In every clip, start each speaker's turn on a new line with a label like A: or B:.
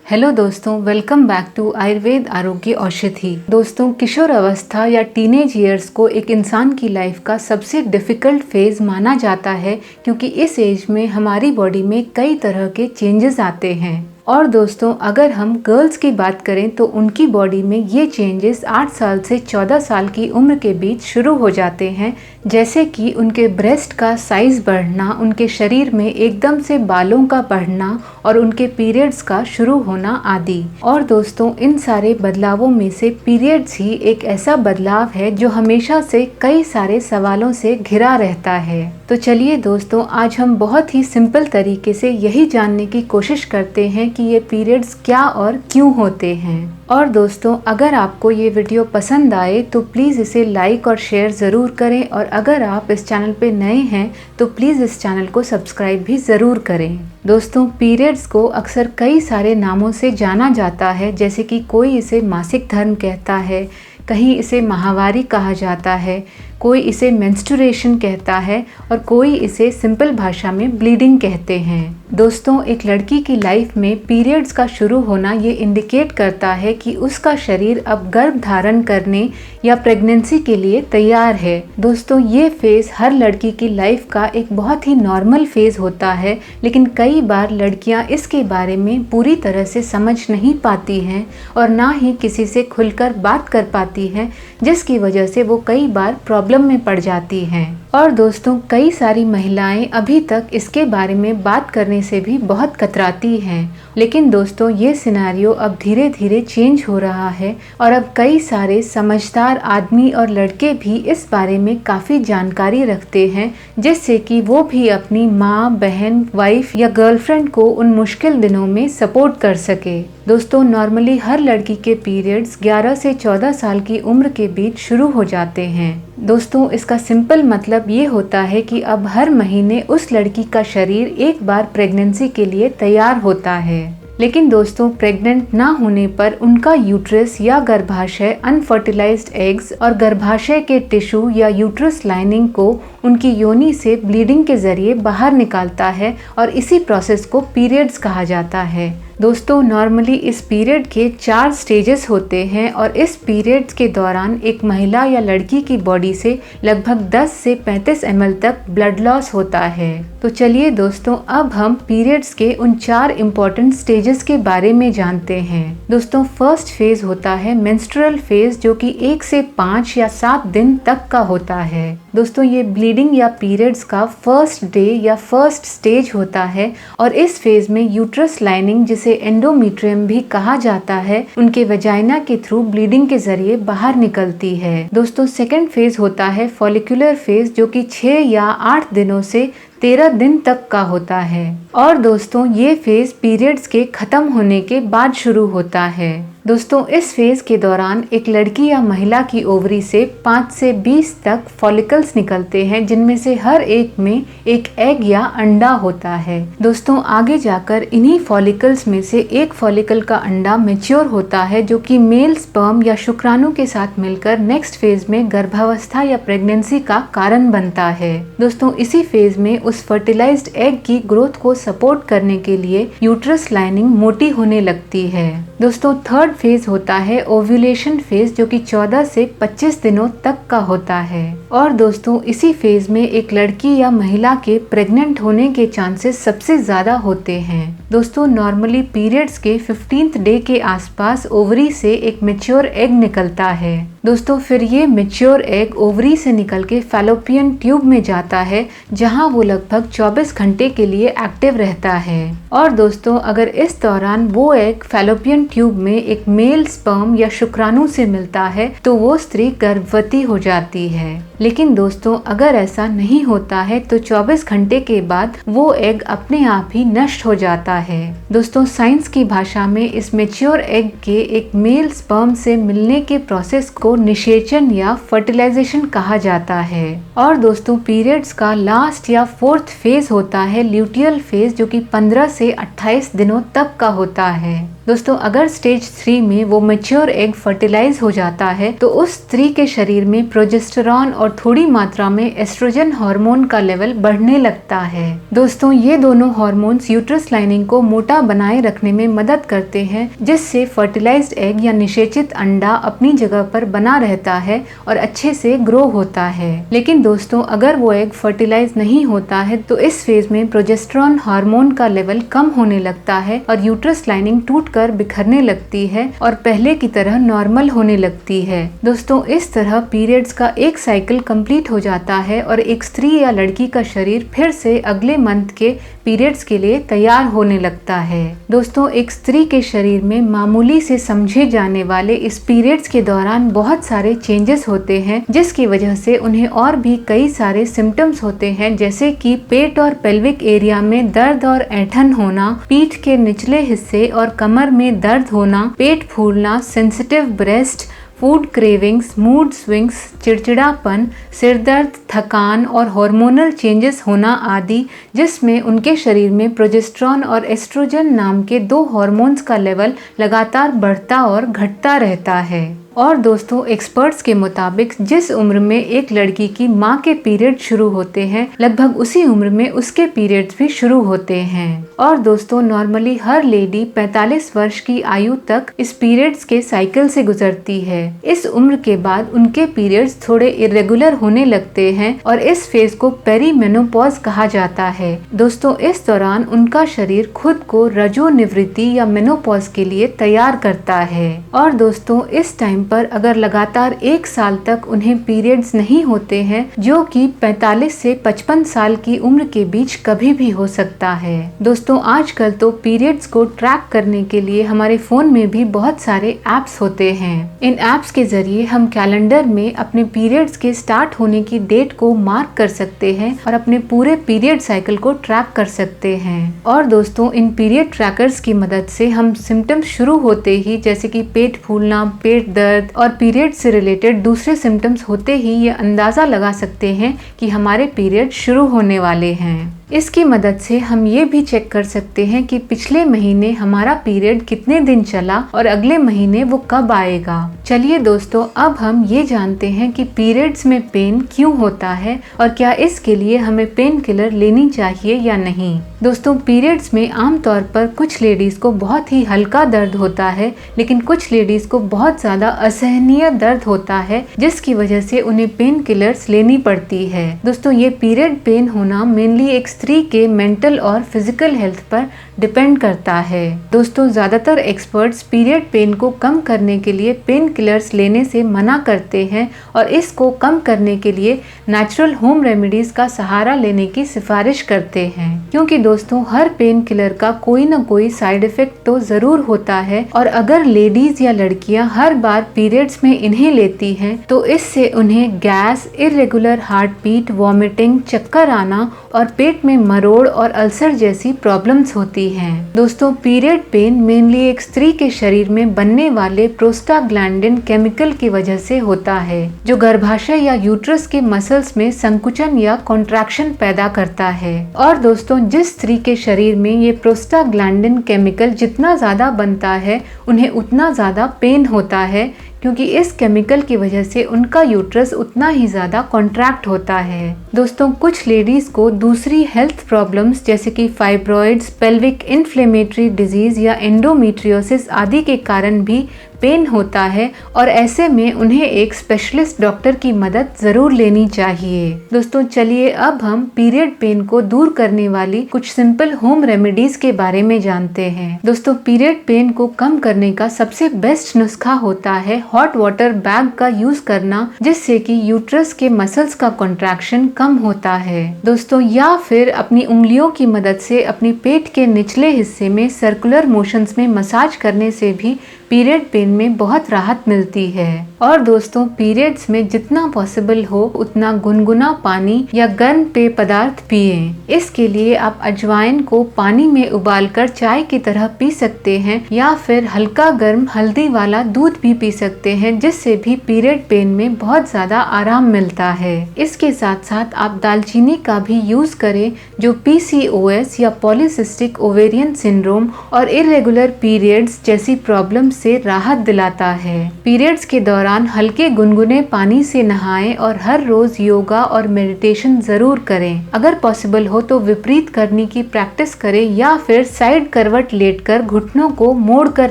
A: Hello दोस्तों, welcome back to Ayurveda आरोग्य औषधि। दोस्तों, किशोर अवस्था या टीनेज ईयर्स को एक इंसान की लाइफ का सबसे डिफ़िकल्ट फेज़ माना जाता है क्योंकि इस एज में हमारी बॉडी में कई तरह के चेंजेस आते हैं। और दोस्तों, अगर हम गर्ल्स की बात करें तो उनकी बॉडी में ये चेंजेस 8 साल से 14 साल की उम्र के बीच शुरू हो जाते हैं, जैसे कि उनके ब्रेस्ट का साइज़ बढ़ना, उनके शरीर में एकदम से बालों का बढ़ना और उनके पीरियड्स का शुरू होना आदि। और दोस्तों, इन सारे बदलावों में से पीरियड्स ही एक ऐसा बदलाव है जो हमेशा से कई सारे सवालों से घिरा रहता है। तो चलिए दोस्तों, आज हम बहुत ही सिंपल तरीके से यही जानने की कोशिश करते हैं कि ये पीरियड्स क्या और क्यों होते हैं। और दोस्तों, अगर आपको ये वीडियो पसंद आए तो प्लीज़ इसे लाइक और शेयर ज़रूर करें, और अगर आप इस चैनल पे नए हैं तो प्लीज़ इस चैनल को सब्सक्राइब भी ज़रूर करें। दोस्तों, पीरियड्स को अक्सर कई सारे नामों से जाना जाता है, जैसे कि कोई इसे मासिक धर्म कहता है, कहीं इसे माहवारी कहा जाता है, कोई इसे मेंस्ट्रुएशन कहता है और कोई इसे सिंपल भाषा में ब्लीडिंग कहते हैं। दोस्तों, एक लड़की की लाइफ में पीरियड्स का शुरू होना ये इंडिकेट करता है कि उसका शरीर अब गर्भ धारण करने या प्रेगनेंसी के लिए तैयार है। दोस्तों, ये फेज़ हर लड़की की लाइफ का एक बहुत ही नॉर्मल फेज़ होता है, लेकिन कई बार लड़कियां इसके बारे में पूरी तरह से समझ नहीं पाती हैं और ना ही किसी से खुलकर बात कर पाती हैं, जिसकी वजह से वो कई बार प्रॉब्लम में पड़ जाती हैं। और दोस्तों, कई सारी महिलाएं अभी तक इसके बारे में बात करने से भी बहुत कतराती हैं, लेकिन दोस्तों, ये सिनेरियो अब धीरे धीरे चेंज हो रहा है और अब कई सारे समझदार आदमी और लड़के भी इस बारे में काफ़ी जानकारी रखते हैं, जिससे कि वो भी अपनी माँ, बहन, वाइफ या गर्लफ्रेंड को उन मुश्किल दिनों में सपोर्ट कर सके। दोस्तों, नॉर्मली हर लड़की के पीरियड्स 11 से 14 साल की उम्र के बीच शुरू हो जाते हैं। दोस्तों, इसका सिंपल मतलब ये होता है कि अब हर महीने उस लड़की का शरीर एक बार प्रेगनेंसी के लिए तैयार होता है। लेकिन दोस्तों, प्रेग्नेंट ना होने पर उनका यूट्रस या गर्भाशय अनफर्टिलाइज्ड एग्स और गर्भाशय के टिश्यू या यूट्रस लाइनिंग को उनकी योनि से ब्लीडिंग के जरिए बाहर निकालता है और इसी प्रोसेस को पीरियड्स कहा जाता है। दोस्तों, नॉर्मली इस पीरियड के 4 स्टेजेस होते हैं और इस पीरियड्स के दौरान एक महिला या लड़की की बॉडी से लगभग 10 से 35 ml तक ब्लड लॉस होता है। तो चलिए दोस्तों, अब हम पीरियड्स के उन 4 इम्पोर्टेंट स्टेजेस के बारे में जानते हैं। दोस्तों, फर्स्ट फेज होता है मेंस्ट्रुअल फेज, जो कि 1 से 5 या 7 दिन तक का होता है। दोस्तों, ये ब्लीडिंग या पीरियड्स का फर्स्ट डे या फर्स्ट स्टेज होता है और इस फेज में यूट्रस लाइनिंग, जिसे एंडोमेट्रियम भी कहा जाता है, उनके वजाइना के थ्रू ब्लीडिंग के जरिए बाहर निकलती है। दोस्तों, सेकेंड फेज होता है फॉलिकुलर फेज, जो कि 6 या 8 दिनों से 13 दिन तक का होता है। और दोस्तों, ये फेज पीरियड्स के खत्म होने के बाद शुरू होता है। दोस्तों, इस फेज के दौरान एक लड़की या महिला की ओवरी से 5 से 20 तक फॉलिकल्स निकलते हैं, जिनमें से हर एक में एक एग या अंडा होता है। दोस्तों, आगे जाकर इन्हीं फॉलिकल्स में से एक फॉलिकल का अंडा मैच्योर होता है, जो कि मेल स्पर्म या शुक्राणु के साथ मिलकर नेक्स्ट फेज में गर्भावस्था या प्रेगनेंसी का कारण बनता है। दोस्तों, इसी फेज में उस फर्टिलाइज्ड एग की ग्रोथ को सपोर्ट करने के लिए यूट्रस लाइनिंग मोटी होने लगती है। दोस्तों, थर्ड फेज होता है ओव्यूलेशन फेज, जो कि 14 से 25 दिनों तक का होता है। और दोस्तों, इसी फेज में एक लड़की या महिला के प्रेग्नेंट होने के चांसेस सबसे ज्यादा होते हैं। दोस्तों, नॉर्मली पीरियड्स के 15th डे के आसपास ओवरी से एक मैच्योर एग निकलता है। दोस्तों, फिर ये मैच्योर एग ओवरी से निकल के फैलोपियन ट्यूब में जाता है, जहां वो लगभग 24 घंटे के लिए एक्टिव रहता है। और दोस्तों, अगर इस दौरान वो एग फैलोपियन ट्यूब में एक मेल स्पर्म या शुक्राणु से मिलता है तो वो स्त्री गर्भवती हो जाती है। लेकिन दोस्तों, अगर ऐसा नहीं होता है तो 24 घंटे के बाद वो एग अपने आप ही नष्ट हो जाता है। दोस्तों, साइंस की भाषा में इस मैच्योर एग के एक मेल स्पर्म से मिलने के प्रोसेस को निषेचन या फर्टिलाइजेशन कहा जाता है। और दोस्तों, पीरियड्स का लास्ट या 4th फेज होता है ल्यूटियल फेज, जो कि 15 से 28 दिनों तक का होता है। दोस्तों अगर स्टेज 3 में वो मैच्योर एग फर्टिलाइज हो जाता है तो उस स्त्री के शरीर में प्रोजेस्टेरॉन और थोड़ी मात्रा में एस्ट्रोजन हार्मोन का लेवल बढ़ने लगता है। दोस्तों ये दोनों हार्मोन्स यूट्रस लाइनिंग को मोटा बनाए रखने में मदद करते हैं, जिससे फर्टिलाइज्ड एग या निषेचित अंडा अपनी जगह पर बना रहता है और अच्छे से ग्रो होता है। लेकिन दोस्तों अगर वो एग फर्टिलाइज नहीं होता है तो इस फेज में प्रोजेस्टेरॉन हार्मोन का लेवल कम होने लगता है और यूट्रस लाइनिंग टूटकर बिखरने लगती है और पहले की तरह नॉर्मल होने लगती है। दोस्तों इस तरह पीरियड्स का एक साइकिल कंप्लीट हो जाता है और एक स्त्री या लड़की का शरीर फिर से अगले मंथ के पीरियड्स के लिए तैयार होने लगता है। दोस्तों एक स्त्री के शरीर में मामूली से समझे जाने वाले इस पीरियड्स के दौरान बहुत सारे चेंजेस होते हैं, जिसकी वजह से उन्हें और भी कई सारे सिम्टम्स होते हैं, जैसे कि पेट और पेल्विक एरिया में दर्द और ऐंठन होना, पीठ के निचले हिस्से और कमर में दर्द होना, पेट फूलना, sensitive breast, food cravings, mood swings, चिड़चिड़ापन, सिरदर्द, थकान और हार्मोनल चेंजेस होना आदि, जिसमें उनके शरीर में प्रोजेस्टेरॉन और एस्ट्रोजन नाम के दो हार्मोन्स का लेवल लगातार बढ़ता और घटता रहता है। और दोस्तों एक्सपर्ट्स के मुताबिक जिस उम्र में एक लड़की की माँ के पीरियड शुरू होते हैं, लगभग उसी उम्र में उसके पीरियड्स भी शुरू होते हैं। और दोस्तों नॉर्मली हर लेडी 45 वर्ष की आयु तक इस पीरियड्स के साइकिल से गुजरती है। इस उम्र के बाद उनके पीरियड्स थोड़े इरेगुलर होने लगते हैं और इस फेज को पेरीमेनोपॉज कहा जाता है। दोस्तों इस दौरान उनका शरीर खुद को रजो निवृत्ति या मेनोपॉज के लिए तैयार करता है। और दोस्तों इस टाइम पर अगर लगातार 1 साल तक उन्हें पीरियड्स नहीं होते हैं, जो कि 45 से 55 साल की उम्र के बीच कभी भी हो सकता है। दोस्तों आजकल तो पीरियड्स को ट्रैक करने के लिए हमारे फोन में भी बहुत सारे एप्स होते हैं। इन एप्स के जरिए हम कैलेंडर में अपने पीरियड्स के स्टार्ट होने की डेट को मार्क कर सकते हैं और अपने पूरे पीरियड साइकिल को ट्रैक कर सकते हैं। और दोस्तों इन पीरियड ट्रैकर्स की मदद से हम सिम्टम्स शुरू होते ही, जैसे कि पेट फूलना, पेट दर्द और पीरियड से रिलेटेड दूसरे सिम्टम्स होते ही ये अंदाजा लगा सकते हैं कि हमारे पीरियड शुरू होने वाले हैं। इसकी मदद से हम ये भी चेक कर सकते हैं कि पिछले महीने हमारा पीरियड कितने दिन चला और अगले महीने वो कब आएगा। चलिए दोस्तों अब हम ये जानते हैं कि पीरियड्स में पेन क्यों होता है और क्या इसके लिए हमें पेन किलर लेनी चाहिए या नहीं। दोस्तों पीरियड्स में आमतौर पर कुछ लेडीज को बहुत ही हल्का दर्द होता है, लेकिन कुछ लेडीज को बहुत ज्यादा असहनीय दर्द होता है, जिसकी वजह से उन्हें पेन किलर्स लेनी पड़ती है। दोस्तों ये पीरियड पेन होना मेनली एक स्त्री के मेंटल और फिजिकल हेल्थ पर डिपेंड करता है। दोस्तों ज्यादातर एक्सपर्ट्स पीरियड पेन को कम करने के लिए पेन किलर्स लेने से मना करते हैं और इसको कम करने के लिए नेचुरल होम रेमेडीज का सहारा लेने की सिफारिश करते हैं, क्योंकि दोस्तों हर पेन किलर का कोई ना कोई साइड इफेक्ट तो जरूर होता है और अगर लेडीज या लड़कियां हर बार पीरियड्स में इन्हें लेती हैं तो इससे उन्हें gas, irregular heart beat, vomiting, चक्कर आना और पेट में मरोड़ और अल्सर जैसी प्रॉब्लम्स होती हैं। दोस्तों पीरियड पेन मेनली एक स्त्री के शरीर में बनने वाले प्रोस्टाग्लैंडिन केमिकल की वजह से होता है, जो गर्भाशय या यूट्रस के मसल्स में संकुचन या कॉन्ट्रैक्शन पैदा करता है। और दोस्तों जिस स्त्री के शरीर में ये प्रोस्टाग्लैंडिन केमिकल जितना ज्यादा बनता है उन्हें उतना ज्यादा पेन होता है, क्योंकि इस केमिकल की वजह से उनका यूट्रस उतना ही ज्यादा कॉन्ट्रैक्ट होता है। दोस्तों कुछ लेडीज को दूसरी हेल्थ प्रॉब्लम्स जैसे कि फाइब्रॉइड्स, पेल्विक इन्फ्लेमेटरी डिजीज या एंडोमेट्रियोसिस आदि के कारण भी पेन होता है और ऐसे में उन्हें एक स्पेशलिस्ट डॉक्टर की मदद जरूर लेनी चाहिए। दोस्तों चलिए अब हम पीरियड पेन को दूर करने वाली कुछ सिंपल होम रेमेडीज के बारे में जानते हैं। दोस्तों पीरियड पेन को कम करने का सबसे बेस्ट नुस्खा होता है हॉट वाटर बैग का यूज करना, जिससे कि यूट्रस के मसल्स का कॉन्ट्रैक्शन कम होता है। दोस्तों या फिर अपनी उंगलियों की मदद से अपनी पेट के निचले हिस्से में सर्कुलर मोशंस में मसाज करने से भी पीरियड पेन में बहुत राहत मिलती है। और दोस्तों पीरियड्स में जितना पॉसिबल हो उतना गुनगुना पानी या गर्म पेय पदार्थ पिए। इसके लिए आप अजवाइन को पानी में उबालकर चाय की तरह पी सकते हैं या फिर हल्का गर्म हल्दी वाला दूध भी पी सकते हैं, जिससे भी पीरियड पेन में बहुत ज्यादा आराम मिलता है। इसके साथ साथ आप दालचीनी का भी यूज करें जो PCOS या पॉलीसिस्टिक ओवेरियन सिंड्रोम और इरेगुलर पीरियड्स जैसी प्रॉब्लम से राहत दिलाता है। पीरियड्स के दौरान हल्के गुनगुने पानी से नहाएं और हर रोज योगा और मेडिटेशन जरूर करें। अगर पॉसिबल हो तो विपरीत करने की प्रैक्टिस करें या फिर साइड करवट लेटकर घुटनों को मोड़ कर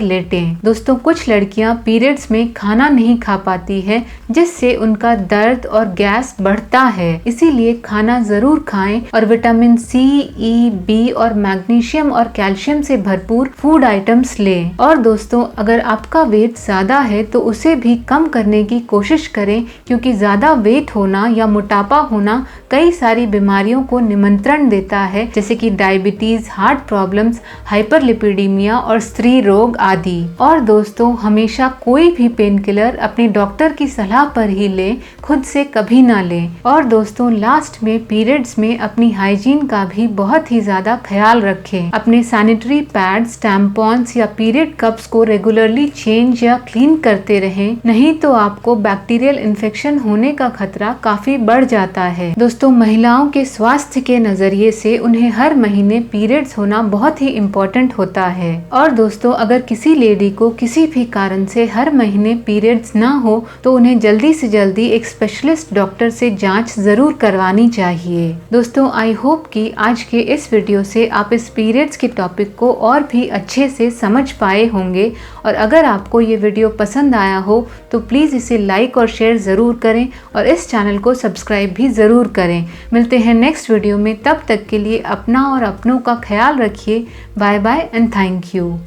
A: लेटें। दोस्तों कुछ लड़कियां पीरियड्स में खाना नहीं खा पाती हैं, जिससे उनका दर्द और गैस बढ़ता है। इसीलिए खाना जरूर खाएं और विटामिन C, E, B और मैग्नीशियम और कैल्शियम से भरपूर फूड आइटम्स लें। और दोस्तों अगर आपका वेट ज्यादा है तो उसे भी कम करने की कोशिश करें, क्योंकि ज्यादा वेट होना या मोटापा होना कई सारी बीमारियों को निमंत्रण देता है, जैसे कि डायबिटीज, हार्ट प्रॉब्लम्स, हाइपरलिपिडीमिया और स्त्री रोग आदि। और दोस्तों हमेशा कोई भी पेन किलर अपने डॉक्टर की सलाह पर ही लें, खुद से कभी ना लें। और दोस्तों लास्ट में पीरियड्स में अपनी हाइजीन का भी बहुत ही ज्यादा ख्याल रखें। अपने सैनिटरी पैड्स, टैम्पॉन्स या पीरियड कप्स को रेगुलरली चेंज या क्लीन करते रहें, नहीं तो आपको बैक्टीरियल इन्फेक्शन होने का खतरा काफी बढ़ जाता है। दोस्तों महिलाओं के स्वास्थ्य के नजरिए से उन्हें हर महीने पीरियड्स होना बहुत ही इम्पोर्टेंट होता है। और दोस्तों अगर किसी लेडी को किसी भी कारण से हर महीने पीरियड्स ना हो तो उन्हें जल्दी से जल्दी एक स्पेशलिस्ट डॉक्टर से जांच जरूर करवानी चाहिए। दोस्तों आई होप कि आज के इस वीडियो से आप इस पीरियड्स के टॉपिक को और भी अच्छे से समझ पाए होंगे। और अगर आपको ये वीडियो पसंद आया हो तो प्लीज इसे लाइक और शेयर जरूर करें और इस चैनल को सब्सक्राइब भी जरूर करें। मिलते हैं नेक्स्ट वीडियो में, तब तक के लिए अपना और अपनों का ख्याल रखिए। Bye bye and thank you.